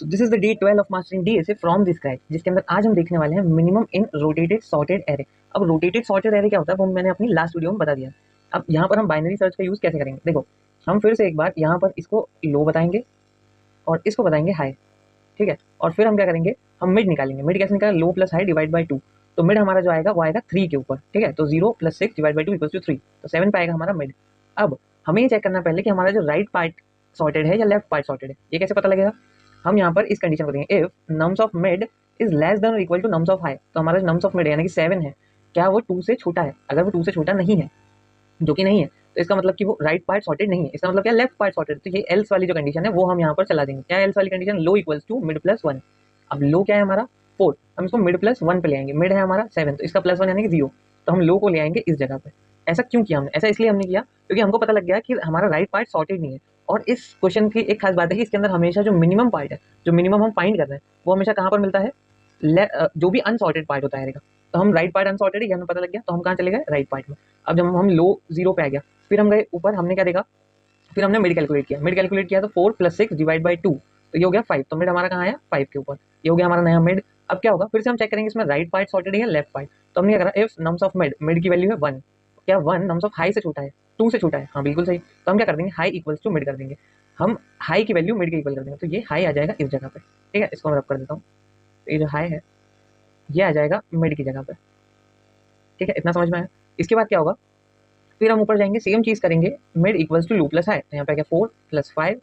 तो this is the day 12 of mastering DSA from the scratch, जिसके अंदर आज हम देखने वाले हैं minimum in rotated sorted array. अब रोटेटेड सॉर्टेड एरे क्या होता है वो मैंने अपनी लास्ट वीडियो में बता दिया। अब यहाँ पर हम बाइनरी सर्च का यूज कैसे करेंगे, देखो हम फिर से एक बार यहाँ पर इसको लो बताएंगे और इसको बताएंगे हाई, ठीक है। और फिर हम क्या करेंगे, हम मिड निकालेंगे। मिड कैसे निकालेंगे, लो प्लस हाई डिवाइड बाई 2। तो मिड हमारा जो आएगा वो आएगा 3 के ऊपर, ठीक है। तो 0 + 6 डिवाइड बाई 2 इक्वल्स टू 3, तो 7 पे आएगा हमारा मिड। अब हमें ये चेक करना पहले कि हमारा जो राइट पार्ट सॉर्टेड है या लेफ्ट पार्ट सॉर्टेड है। ये कैसे पता लगेगा, हम यहाँ पर इस कंडीशन को देंगे, if nums of mid is less than or equal to nums of high. तो हमारा जो नम्स ऑफ मिड यानी कि 7 है, क्या वो 2 से छोटा है? अगर वो 2 से छोटा नहीं है, जो कि नहीं है, तो इसका मतलब कि वो राइट पार्ट सॉर्टेड नहीं है। इसका मतलब क्या, लेफ्ट पार्ट सॉर्टेड। तो ये एल्स वाली जो कंडीशन है वो हम यहाँ पर चला देंगे। क्या एल्स वाली condition, low equals to mid plus 1। अब लो क्या है हमारा 4, हम इसको मिड प्लस 1 पे ले आएंगे। मिड है हमारा 7, तो इसका प्लस 1 यानी कि 0। तो हम लो को ले आएंगे इस जगह पे। ऐसा क्यों किया हमने, ऐसा इसलिए हमने किया क्योंकि हमको पता लग गया कि हमारा राइट पार्ट सॉर्टेड नहीं है। और इस क्वेश्चन की एक खास बात है कि इसके अंदर हमेशा जो मिनिमम पार्ट है, जो मिनिमम हम फाइंड कर रहे हैं, वो हमेशा कहाँ पर मिलता है, जो भी अनसॉर्टेड पार्ट होता है। तो हम राइट पार्ट अनसॉर्टेड है, हमें पता लग गया, तो हम कहाँ चले गए, राइट पार्ट में। अब जब हम लो 0 पे आ गया, फिर हम गए ऊपर, हमने क्या देखा, फिर हमने मिड कैलकुलेट किया। मिड कैलकुलेट किया तो 4 + 6 डिवाइड बाई 2, तो ये हो गया 5। तो मिड हमारा कहाँ आया, 5 के ऊपर। ये हो गया हमारा नया मिड। अब क्या होगा, फिर से हम चेक करेंगे इसमें राइट पार्ट सॉर्टेड है या लेफ्ट पार्ट। तो हमने क्या करा, if nums of mid, mid की वैल्यू है 1, क्या 1 नम्स ऑफ हाई से छोटा है, 2 से छोटा है? हाँ बिल्कुल सही। तो हम क्या कर देंगे, हाई इक्वल्स टू मिड कर देंगे। हम हाई की वैल्यू मिड के इक्वल कर देंगे, तो ये हाई आ जाएगा इस जगह पे, ठीक है। इसको मैं रब कर देता हूँ, तो ये जो हाई है ये आ जाएगा मिड की जगह पे, ठीक है। इतना समझ में आया। इसके बाद क्या होगा, फिर हम ऊपर जाएंगे, सेम चीज करेंगे, mid equals to low plus high. तो यहाँ पे क्या 4 + 5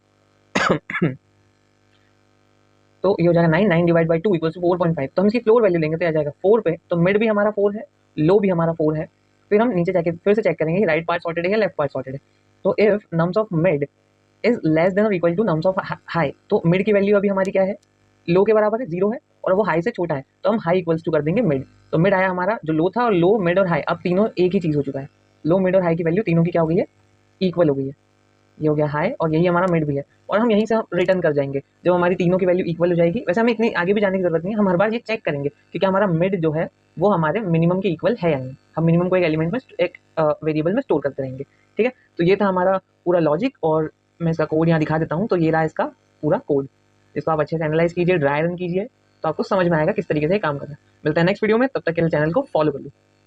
तो ये हो जाएगा 9, 9 डिवाइड बाई 2 इक्वल्स टू 4.5। तो हम इसकी फ्लोर वैल्यू लेंगे तो आ जाएगा 4 पे। तो मिड भी हमारा 4 है, लो भी हमारा 4 है। फिर हम नीचे जाके फिर से चेक करेंगे राइट पार्ट सॉर्टेड है या लेफ्ट पार्ट सॉर्टेड है। तो if nums of mid is less than or equal to nums of high, तो मिड की वैल्यू अभी हमारी क्या है, लो के बराबर है, 0 है, और वो हाई से छोटा है, तो हम हाई इक्वल्स टू कर देंगे मिड। तो मिड आया हमारा, जो लो था, और लो मिड और हाई अब तीनों एक ही चीज हो चुका है। लो मिड और हाई की वैल्यू तीनों की क्या हो गई है, इक्वल हो गई है। ये हो गया हाई और यही हमारा मिड भी है। और हम यहीं से हम रिटर्न कर जाएंगे जब हमारी तीनों की वैल्यू इक्वल हो जाएगी। वैसे हमें इतनी आगे भी जाने की जरूरत नहीं है, हम हर बार ये चेक करेंगे कि क्या हमारा मिड जो है वो हमारे मिनिमम के इक्वल है या नहीं। हम मिनिमम को एक एलिमेंट में, एक वेरिएबल में स्टोर करते रहेंगे, ठीक है। तो ये था हमारा पूरा लॉजिक, और मैं इसका कोड यहाँ दिखा देता हूँ। तो ये रहा इसका पूरा कोड, इसको आप अच्छे से एनालाइज कीजिए, ड्राई रन कीजिए, तो आपको समझ में आएगा किस तरीके से काम करना है। मिलता है नेक्स्ट वीडियो में, तब तक के लिए चैनल को फॉलो कर लो।